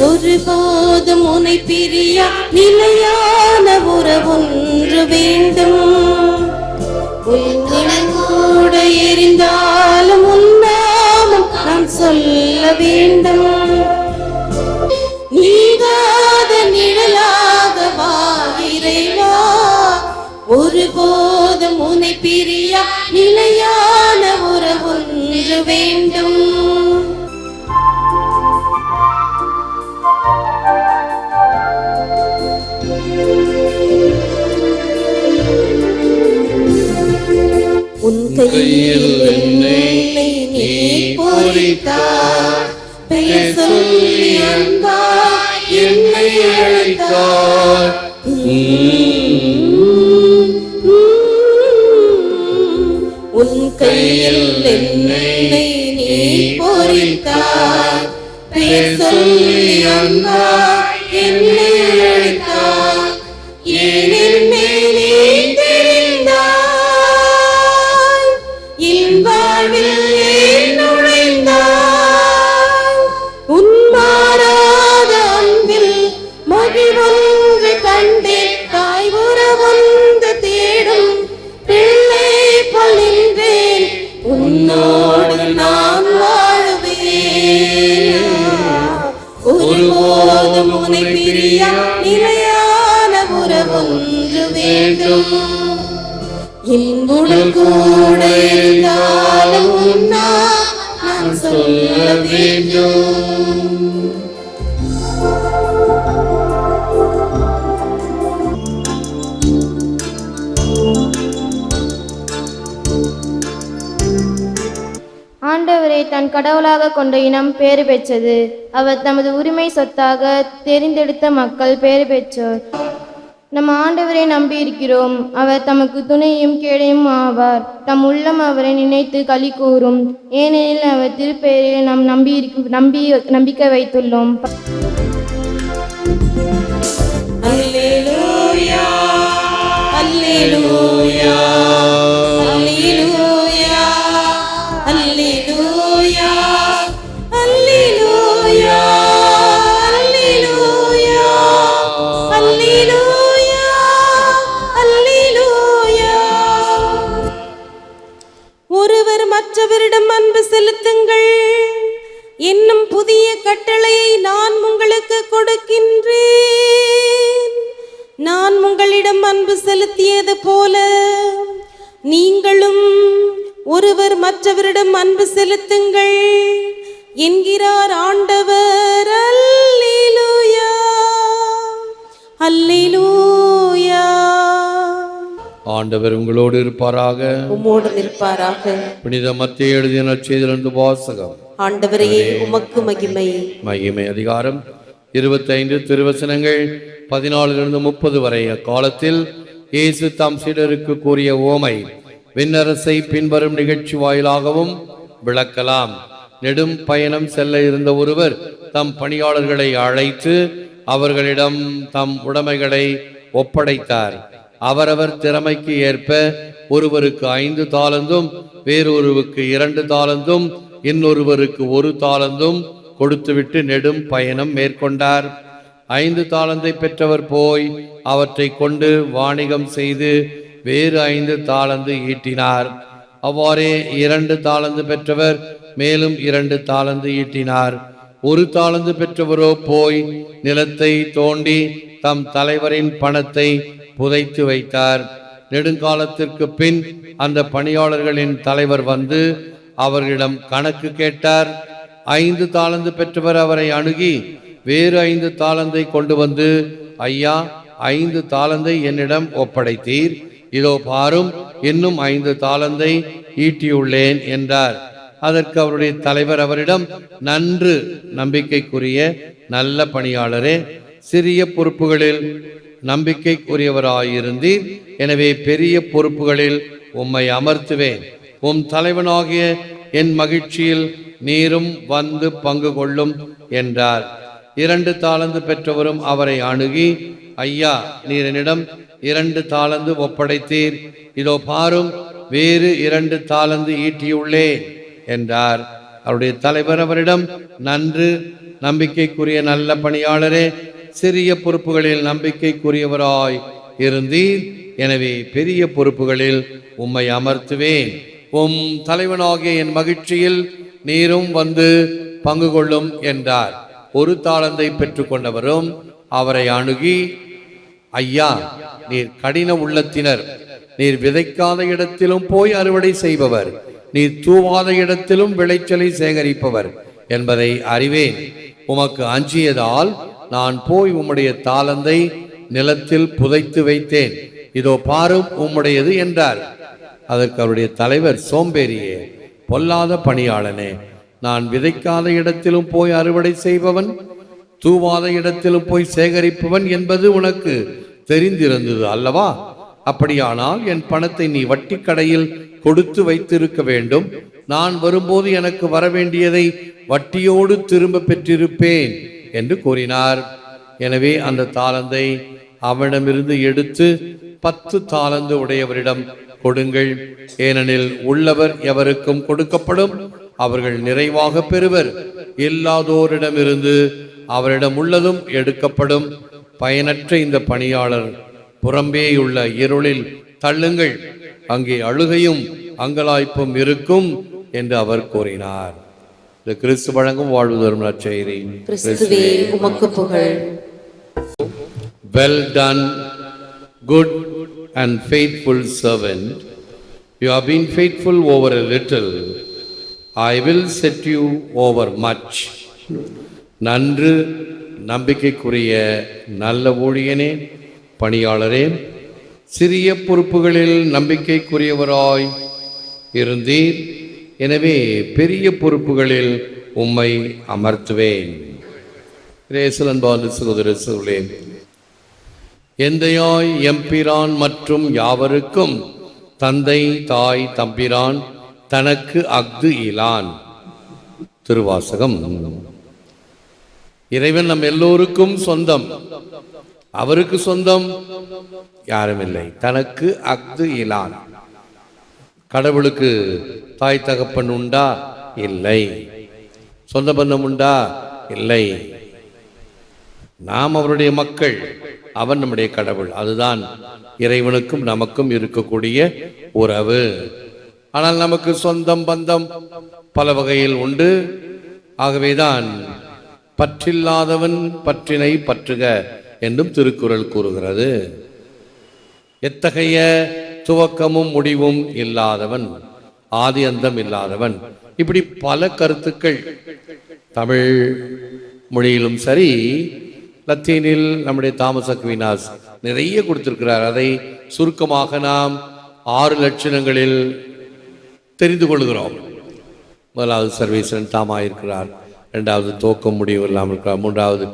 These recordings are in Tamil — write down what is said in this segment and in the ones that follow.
ஒருபோதும் உன்னை பிரிய நிலையான உறவொன்று வேண்டும். உன்னுடன் கூட எரிந்தாலும் உன்னாமம் நான் சொல்ல வேண்டும். நீங்காத நிழலாக வா இறைவா, ஒருபோதும் உன்னை பிரிய நிலையான உறவொன்று வேண்டும். உன் கையில் என்னை நீ பொறித்தாய், பெயர் சொல்லி அன்பாய் என்னை அழைத்தாய். உன் கையில் என்னை நீ பொறித்தாய், பெயர் சொல்லி அன்பாய் என்னை அழைத்தாய். ஏன் என்னை நீ தெரிந்தாய், என் வாழ்வில் ஏன் நுழைந்தாய். உன் மாறாத அன்பில் மகிழ்வொன்று கண்டேன். தாய் உறவொன்று தேடும் பிள்ளை போல் நின்றேன். உன்னோடு நான் வாழுவேன். ஒருபோதும் உன்னை பிரிய நிலையான உறவொன்று வேண்டும். இன்புடன் கூட இருந்தாலும் நான் சொல்ல வேண்டும். ஆண்டவரை தன் கடவுளாக கொண்ட இனம் பேறு பெற்றது. அவர் தமது உரிமை சொத்தாக தெரிந்தெடுத்த மக்கள் பேறு பெற்றோர். நம் ஆண்டவரை நம்பியிருக்கிறோம். அவர் தமக்கு துணையும் கேடையும் ஆவார். தம் உள்ளம் அவரை நினைத்து களி கூறும். ஏனெனில் அவர் திருப்பெயரில் நாம் நம்பிக்கை வைத்துள்ளோம். அல்லேலூயா, அல்லேலூயா, அல்லேலூயா, அல்லேலூயா, அல்லேலூயா, அல்லேலூயா, அல்லேலூயா. ஒருவர் மற்றவரிடம் அன்பு செலுத்துங்கள் என்னும் புதிய கட்டளையை நான் உங்களுக்கு கொடுக்கின்றேன். நான் உங்களிடம் அன்பு செலுத்தியது போல நீங்களும் ஒருவர் மற்றவரிடம் அன்பு செலுத்துங்கள் என்கிறார் ஆண்டவர். அல்லேலூயா, அல்லேலூயா. ஆண்டவர் உங்களோடு இருப்பாராக, உம்மோடு இருப்பாராக. புனித மத்தேயு எழுதிய நற்செய்தியிலிருந்து வாசகம். ஆண்டவரே உமக்கு மகிமை. மகிமை அதிகாரம் 25 திருவசனங்கள் 14 30 வரை. அக்காலத்தில் இயேசு தாம் சீடருக்கு கூறிய ஓமை விண்ணரசை பின்வரும் நிகழ்ச்சி வாயிலாகவும் விளக்கலாம். நெடும் பயணம் செல்ல இருந்த ஒருவர் தம் பணியாளர்களை அழைத்து அவர்களிடம் தம் உடைமைகளை ஒப்படைத்தார். அவரவர் திறமைக்கு ஏற்ப ஒருவருக்கு 5 தாலந்தும், வேறொருவருக்கு 2 தாலந்தும், இன்னொருவருக்கு 1 தாலந்தும் கொடுத்துவிட்டு நெடும் பயணம் மேற்கொண்டார். 5 தாலந்தை பெற்றவர் போய் அவற்றை கொண்டு வாணிகம் செய்து வேறு 5 தாலந்து ஈட்டினார். அவ்வாறே 2 தாலந்து பெற்றவர் மேலும் 2 தாலந்து ஈட்டினார். 1 தாலந்து பெற்றவரோ போய் நிலத்தை தோண்டி தம் தலைவரின் பணத்தை புதைத்து வைத்தார். நெடுங்காலத்திற்கு பின் அந்த பணியாளர்களின் தலைவர் வந்து அவர்களிடம் கணக்கு கேட்டார். 5 தாலந்து பெற்றவர் அவரை அணுகி வேறு 5 தாலந்தை கொண்டு வந்து, ஐயா, 5 தாலந்தை என்னிடம் ஒப்படைத்தீர், இதோ பாரும், இன்னும் 5 தாலந்தை ஈட்டியுள்ளேன் என்றார். அதற்கு அவருடைய தலைவர் அவரிடம், நன்று நம்பிக்கைக்குரிய நல்ல பணியாளரே, சிறிய பொறுப்புகளில் நம்பிக்கைக்குரியவராயிருந்தீர், எனவே பெரிய பொறுப்புகளில் உம்மை அமர்த்துவேன். உம் தலைவனாகிய என் மகிழ்ச்சியில் நீரும் வந்து பங்கு கொள்ளும் என்றார். 2 தாலந்து பெற்றவரும் அவரை அணுகி, ஐயா, நீர் என்னிடம் 2 தாலந்து ஒப்படைத்தீர், இதோ பாரும், வேறு 2 தாலந்து ஈட்டியுள்ளேன் என்றார். அவருடைய தலைவர் அவரிடம், நன்று நம்பிக்கைக்குரிய நல்ல பணியாளரே, சிறிய பொறுப்புகளில் நம்பிக்கைக்குரியவராய் இருந்தீர். எனவே பெரிய பொறுப்புகளில் உம்மை அமர்த்துவேன். உம் தலைவனாகிய என் மகிழ்ச்சியில் நீரும் வந்து பங்கு கொள்ளும் என்றார். ஒரு தாளந்தை பெற்றுக்கொண்டவரும் அவரை அணுகி, ஐயா, நீர் கடின உள்ளத்தினர், நீர் விதைக்காத இடத்திலும் போய் அறுவடை செய்பவர், நீர் தூவாத இடத்திலும் விளைச்சலை சேகரிப்பவர் என்பதை அறிவேன். உமக்கு அஞ்சியதால் நான் போய் உம்முடைய தாளந்தை நிலத்தில் புதைத்து வைத்தேன். இதோ பாரும் உம்முடையது என்றார். அதற்கு அவருடைய தலைவர், சோம்பேறியே, பொல்லாத பணியாளனே, நான் விதைக்காத இடத்திலும் போய் அறுவடை செய்பவன், தூவாத இடத்திலும் போய் சேகரிப்பவன் என்பது உனக்கு தெரிந்திருந்தது அல்லவா? அப்படியானால் என் பணத்தை நீ வட்டி கடையில் கொடுத்து வைத்திருக்க வேண்டும். நான் வரும்போது எனக்கு வரவேண்டியதை வட்டியோடு திரும்ப பெற்றிருப்பேன் என்று கூறினார். எனவே அந்த தாளந்தை அவனிடமிருந்து எடுத்து 10 தாளந்து உடையவரிடம் கொடுங்கள். ஏனெனில் உள்ளவர் எவருக்கும் கொடுக்கப்படும், அவர்கள் நிறைவாக பெறுவர். இல்லாதோரிடமிருந்து அவரிடம் உள்ளதும் எடுக்கப்படும். பயனற்ற இந்த பணியாளர் புறம்பேயுள்ள இருளில் தள்ளுங்கள், அங்கே அழுகையும் அங்கலாய்ப்பும் இருக்கும் என்று அவர் கூறினார். இந்த கிறிஸ்து வழங்கும் வாழ்வு தரும் நற்செய்தி. கிறிஸ்துவே உமக்கு புகழ். Well done, good and faithful servant. You have been faithful over a little, I will set you over much. நன்று நம்பிக்கைக்குரிய நல்ல ஊழியனே, பணியாளரே, சிறிய பொறுப்புகளில் நம்பிக்கைக்குரியவராய் இருந்தீர். எனவே பெரிய பொறுப்புகளில் உம்மை அமர்த்துவேன். சகோதரர்களே, எந்தையாய் எம்பிரான் மற்றும் யாவருக்கும் தந்தை தாய் தம்பிரான் தனக்கு அஃது இலான். திருவாசகம். இறைவன் நம் எல்லோருக்கும் சொந்தம். அவருக்கு சொந்தம் யாரும் இல்லை. தனக்கு அஃது இலான். கடவுளுக்கு தாய் தகப்பன் உண்டா? இல்லை. சொந்த பந்தம் உண்டா? இல்லை. நாம் அவருடைய மக்கள், அவன் நம்முடைய கடவுள். அதுதான் இறைவனுக்கும் நமக்கும் இருக்கக்கூடிய உறவு. ஆனால் நமக்கு சொந்தம் பந்தம் பல வகையில் உண்டு. ஆகவேதான் பற்றில்லாதவன் பற்றினை பற்றுக என்றும் திருக்குறள் கூறுகிறது. எத்தகைய துவக்கமும் முடிவும் இல்லாதவன், ஆதி அந்தம் இல்லாதவன், இப்படி பல கருத்துக்கள் தமிழ் மொழியிலும் சரி, லத்தீனில் நம்முடைய தாமஸ் அக்வீனாஸ் நிறைய கொடுத்திருக்கிறார். அதை சுருக்கமாக நாம் 6 லட்சணங்களில் தெரிந்து கொள்கிறோம். முதலாவது சர்வேஸ்வரன் தாமாயிருக்கிறார். 2வது தோக்கம் முடிவு இல்லாமல் இருக்கிறார். 3வது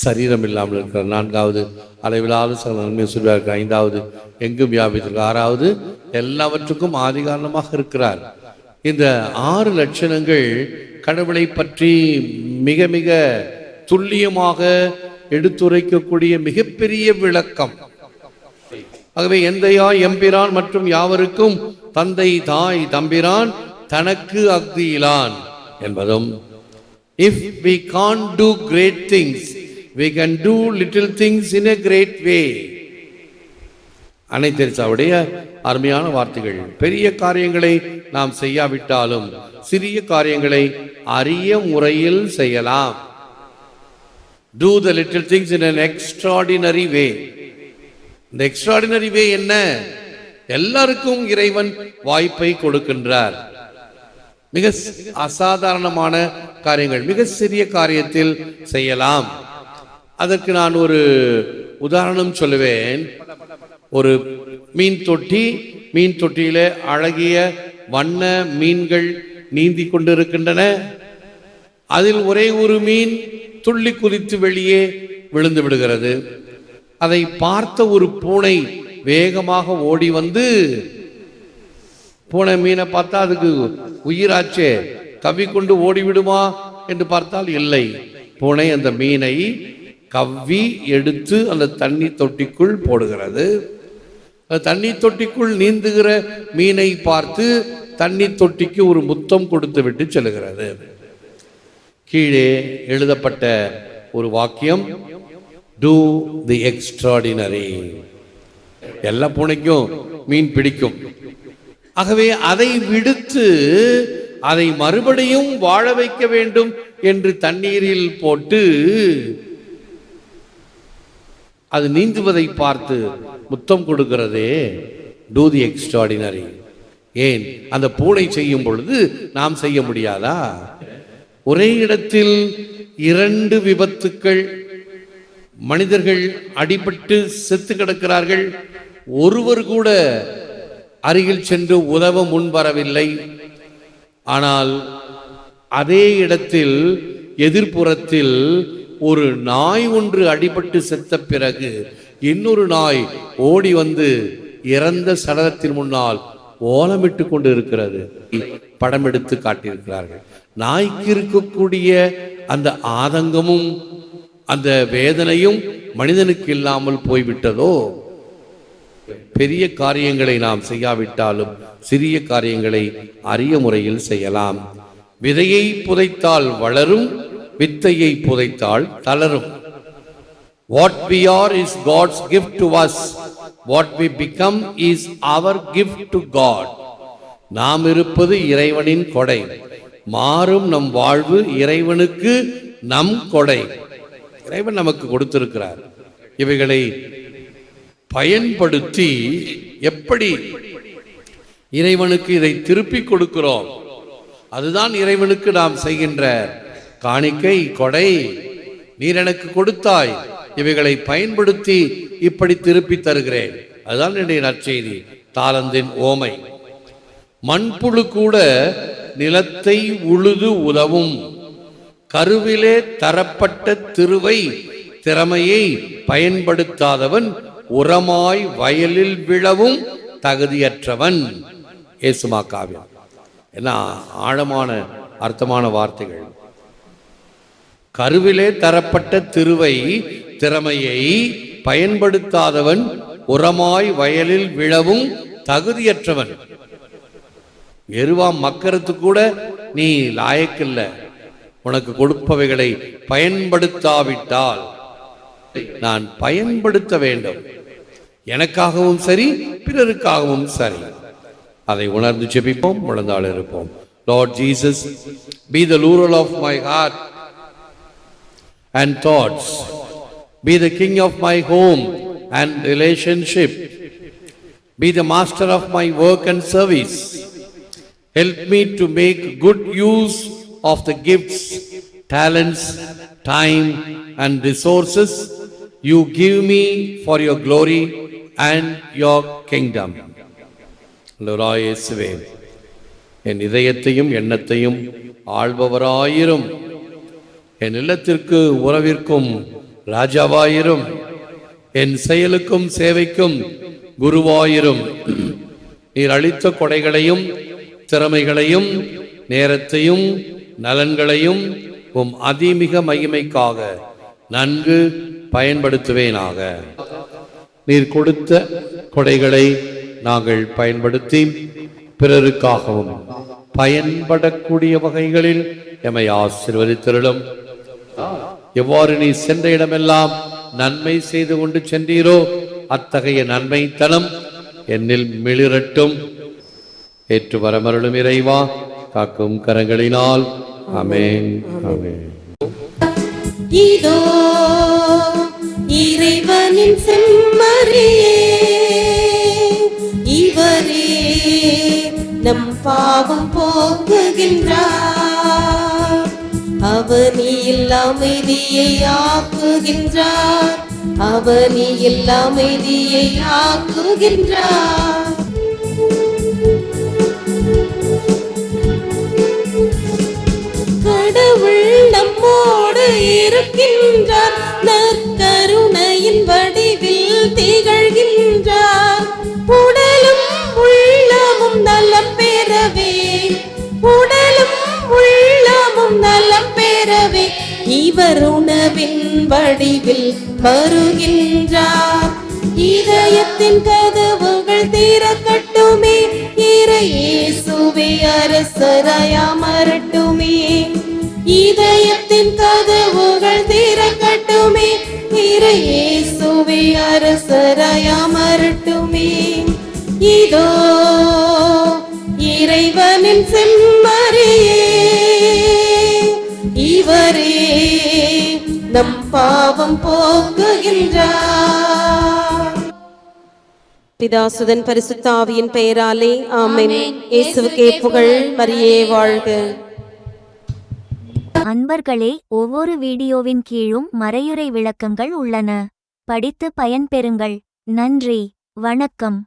சரீரம் இல்லாமல் இருக்கிறார். 4வது அளவிலாத சகல நன்மை சொல்வார். 5வது எங்கும் வியாபித்திருக்கிறார். 6வது எல்லாவற்றுக்கும் ஆதி காரணமாக இருக்கிறார். இந்த 6 லட்சணங்கள் கடவுளை பற்றி மிக மிக துல்லியமாக எடுத்துரைக்கக்கூடிய மிகப்பெரிய விளக்கம். ஆகவே எந்தையாய் எம்பிரான் மற்றும் யாவருக்கும் தந்தை தாய் தம்பிரான் தனக்கு அஃது இலான் என்பதும், if we can't do great things, we can do little things in a great way. அன்னை தெரசாவுடைய அருமையான வார்த்தைகள். பெரிய காரியங்களை நாம் செய்யாவிட்டாலும் சிறிய காரியங்களை அரிய முறையில் செய்யலாம். Do the little things in an extraordinary way. இந்த எக்ஸ்ட்ராடினரி வே என்ன? எல்லாருக்கும் இறைவன் வாய்ப்பை கொடுக்கின்றார். மிக அசாதாரணமான காரியங்கள் மிக சிறிய காரியத்தில் செய்யலாம். அதற்கு நான் ஒரு உதாரணம் சொல்லுவேன். ஒரு மீன் தொட்டி, மீன் தொட்டியில அழகிய வண்ண மீன்கள் நீந்தி கொண்டிருக்கின்றன. அதில் ஒரே ஒரு மீன் துள்ளி குதித்து வெளியே விழுந்து விடுகிறது. அதை பார்த்த ஒரு பூனை வேகமாக ஓடி வந்து, பூனை மீனை பார்த்தா அதுக்கு உயிராச்சே, கவ்விக்கொண்டு ஓடிவிடுமா என்று பார்த்தால் இல்லை. பூனை அந்த மீனை கவ்வி எடுத்து அந்த தண்ணி தொட்டிக்குள் போடுகிறது. தண்ணி தொட்டிக்குள் நீந்துகிற மீனை பார்த்து தண்ணி தொட்டிக்கு ஒரு முத்தம் கொடுத்து விட்டு செல்கிறது. கீழே எழுதப்பட்ட ஒரு வாக்கியம், டூ தி எக்ஸ்ட்ராடினரி. எல்லா பூனைக்கும் மீன் பிடிக்கும். ஆகவே அதை விடுத்து அதை மறுபடியும் வாழ வைக்க வேண்டும் என்று தண்ணீரில் போட்டு அது நீந்துவதை பார்த்து முத்தம் கொடுக்கிறதே டூ தி எக்ஸ்ட்ராடினரி. ஏன் அந்த பூனை செய்யும் பொழுது நாம் செய்ய முடியாதா? ஒரே இடத்தில் 2 விபத்துக்கள், மனிதர்கள் அடிபட்டு செத்து கிடக்கிறார்கள். ஒருவர் கூட அருகில் சென்று உதவ முன்வரவில்லை. ஆனால் அதே இடத்தில் எதிர்ப்புறத்தில் ஒரு நாய் ஒன்று அடிபட்டு செத்த பிறகு இன்னொரு நாய் ஓடி வந்து இறந்த சடலத்தின் முன்னால் ஓலமிட்டு கொண்டு இருக்கிறது. படம் எடுத்து காட்டியிருக்கிறார்கள். நாய்க்கு இருக்கக்கூடிய அந்த ஆதங்கமும் அந்த வேதனையும் மனிதனுக்கு இல்லாமல் போய்விட்டதோ? பெரிய காரியங்களை நாம் செய்யாவிட்டாலும் சிறிய காரியங்களை அரிய முறையில் செய்யலாம். விதையை புதைத்தால் வளரும், வித்தையை புதைத்தால் தளரும். What we are is God's gift to us. What we become is our gift to God. நாம் இருப்பது இறைவனின் கொடை. மாறும் நம் வாழ்வு இறைவனுக்கு நம் கொடை. இறைவன் நமக்கு கொடுத்திருக்கிறார். இவைகளை பயன்படுத்தி எப்படி இறைவனுக்கு இதை திருப்பி கொடுக்கிறோம், அதுதான் இறைவனுக்கு நாம் செய்கின்ற காணிக்கை, கொடை. நீர் எனக்கு கொடுத்தாய், இவைகளை பயன்படுத்தி இப்படி திருப்பி தருகிறேன். அதுதான் என்னுடைய நற்செய்தி, தாளந்தின் ஓமை. மண்புழு கூட நிலத்தை உழுது உதவும். கருவிலே தரப்பட்ட திருவை திறமையை பயன்படுத்தாதவன் உரமாய் வயலில் விழவும் தகுதியற்றவன். இயேசுமா காவியம். என்ன ஆழமான அர்த்தமான வார்த்தைகள். கருவிலே தரப்பட்ட திருவை திறமையை பயன்படுத்தாதவன் உரமாய் வயலில் விழவும் தகுதியற்றவன். எருவா மக்கறது கூட நீ லாயக்கில்ல. உனக்கு கொடுப்பவைகளை பயன்படுத்தாவிட்டால் நான் பயன்படுத்த வேண்டும். எனக்காகவும் சரி, பிறருக்காகவும் சரி. அதை உணர்ந்து ஜெபிப்போம், முழந்தாள் இருப்போம். Lord Jesus, be the ruler of my heart and thoughts. Be the king of my home and relationship. Be the master of my work and service. Help me to make good use of the gifts, talents, time and resources you give me for your glory and your kingdom. லோராய் இயேசுவே, என் இதயத்தையும் எண்ணத்தையும் ஆள்பவராயிரும். என் இல்லத்திற்கு உறவிற்கும் ராஜாவாயிரும். என் செயலுக்கும் சேவைக்கும் குருவாயிரும். நீர் அளித்த கொடைகளையும் திறமைகளையும் நேரத்தையும் நலன்களையும் உம் அதிமிக மகிமைக்காக நன்கு பயன்படுத்துவேனாக. நீர் கொடுத்த கொடைகளை நாங்கள் பயன்படுத்தி பிறருக்காகவும் பயன்படக்கூடிய வகைகளில் எம்மை ஆசீர்வதித்தருளும். எவ்வாறு நீ சென்ற இடமெல்லாம் நன்மை செய்து கொண்டு சென்றீரோ அத்தகைய நன்மைத்தனம் என்னில் மிளிரட்டும். ஏற்று வரமருளும் இறைவா, காக்கும் கரங்களினால். ஆமென், ஆமென். இதோ இறைவனின் செம்மறியே, இவரே நம் பாவம் போக்குகின்றார். அவனியில் அமைதியை ஆக்குகின்றார். அவனியில் அமைதியை ஆக்குகின்றார். கடவுள் நம்மோடு இருக்கின்றார். நற்கருணையின் வடிவில் திகழ்கின்றார். உடலும் உள்ளமும் நலம் பெறவே, உடலும் உள்ளமும் நலம் பெறவே இவர் உணவின் வடிவில் வருகின்றார். இதயத்தின் கதவுகள் திறக்கட்டுமே, இறை இயேசுவே அரசராய் அமரட்டுமே. இதயத்தின் அமரட்டுமே, இறையேசுவே அரசராய் அமரட்டுமே. இதோ இறைவனின் செம்மறியே, இவரே நம் பாவம் போக்குகின்றார். பிதாசுதன் பரிசுத்த ஆவியின் பெயராலே ஆமென். இயேசுவுக்கே புகழ், மரியே வாழ்க. அன்பர்களே, ஒவ்வொரு வீடியோவின் கீழும் மறையுரை விளக்கங்கள் உள்ளன. படித்து பயன்பெறுங்கள். நன்றி, வணக்கம்.